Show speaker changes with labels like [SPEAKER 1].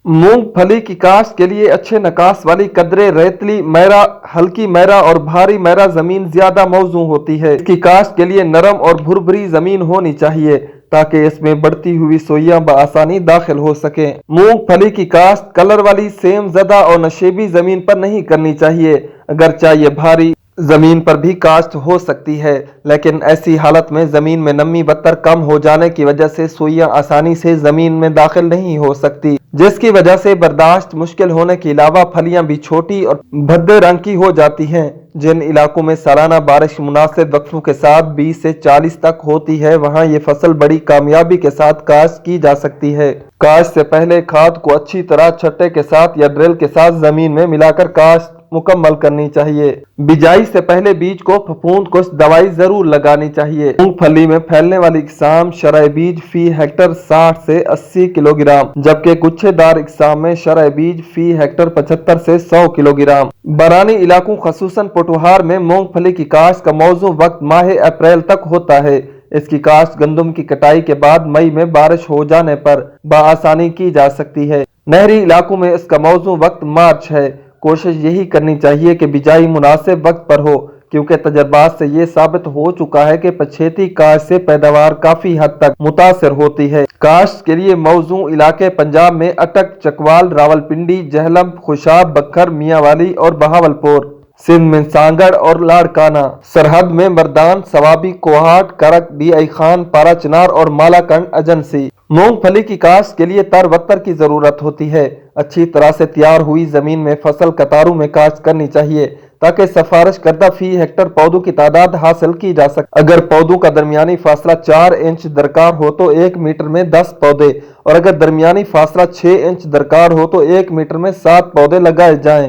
[SPEAKER 1] मूंगफली की काश्त के लिए अच्छे नकास वाली कदरे, रेतली मैरा, हल्की मैरा और भारी मैरा जमीन ज्यादा मौजू होती है। इसकी काश्त के लिए नरम और भुरभुरी जमीन होनी चाहिए ताकि इसमें बढ़ती हुई सोइयां बआसानी दाखिल हो सके। मूंगफली की काश्त कलर वाली सेम ज़दा और नशेबी जमीन पर नहीं करनी चाहिए। अगरचे ये भारी जमीन पर भी काश्त हो सकती है, लेकिन ऐसी हालत में जमीन में नमी बदतर कम हो जाने की वजह से सोइयां आसानी से जमीन में दाखिल नहीं हो सकती, जिसकी वजह से बर्दाश्त मुश्किल होने के अलावा फलियां भी छोटी और भद्दे रंग की हो जाती हैं। जिन इलाकों में सालाना बारिश मुनासिब वक्फों के साथ 20 से 40 तक होती है, वहां ये फसल बड़ी कामयाबी के साथ काश्त की जा सकती है। काश्त से पहले खाद को अच्छी तरह छट्टे के साथ या ड्रिल के साथ जमीन में मिलाकर काश्त मुकम्मल करनी चाहिए। बिजाई से पहले बीज को फफूंद कुछ दवाई जरूर लगानी चाहिए। मूंगफली में फैलने वाली इकसाम शरह बीज फी हेक्टर 60 से 80 किलोग्राम, जबकि गुच्छेदार इकसाम में शरह बीज फी हेक्टर 75 से 100 किलोग्राम। बरानी इलाकों खसूसन पोटोहार में मूंगफली की काश्त का मौजू वक्त माह अप्रैल तक होता है। इसकी काश्त गंदम की कटाई के बाद मई में बारिश हो जाने पर बआसानी की जा सकती है। नहरी इलाकों में इसका मौजू वक्त मार्च है। कोशिश यही करनी चाहिए कि बिजाई मुनासिब वक्त पर हो, क्योंकि तजर्बात से ये साबित हो चुका है कि पछेती काश्त से पैदावार काफी हद तक मुतासर होती है। काश्त के लिए मौजू इलाके पंजाब में अटक, चकवाल, रावलपिंडी, जहलम, खुशाब, बखर, मियांवाली और बहावलपुर। सिंध में सांगड़ और लाड़काना। सरहद में मर्दान, सवाबी, कोहाट, करक, डी खान, पारा चिनार और मालाकंड एजेंसी। मूंगफली की काश्त के लिए तरवत्तर की जरूरत होती है। अच्छी तरह से तैयार हुई जमीन में फसल कतारों में काश्त करनी चाहिए ताकि सिफारिश करदा फी हेक्टर पौधों की तादाद हासिल की जा सके। अगर पौधों का दरमियानी फासला 4 इंच दरकार हो तो 1 मीटर में 10 पौधे, और अगर दरमियानी फासला 6 इंच दरकार हो तो 1 मीटर में 7 पौधे लगाए जाएं।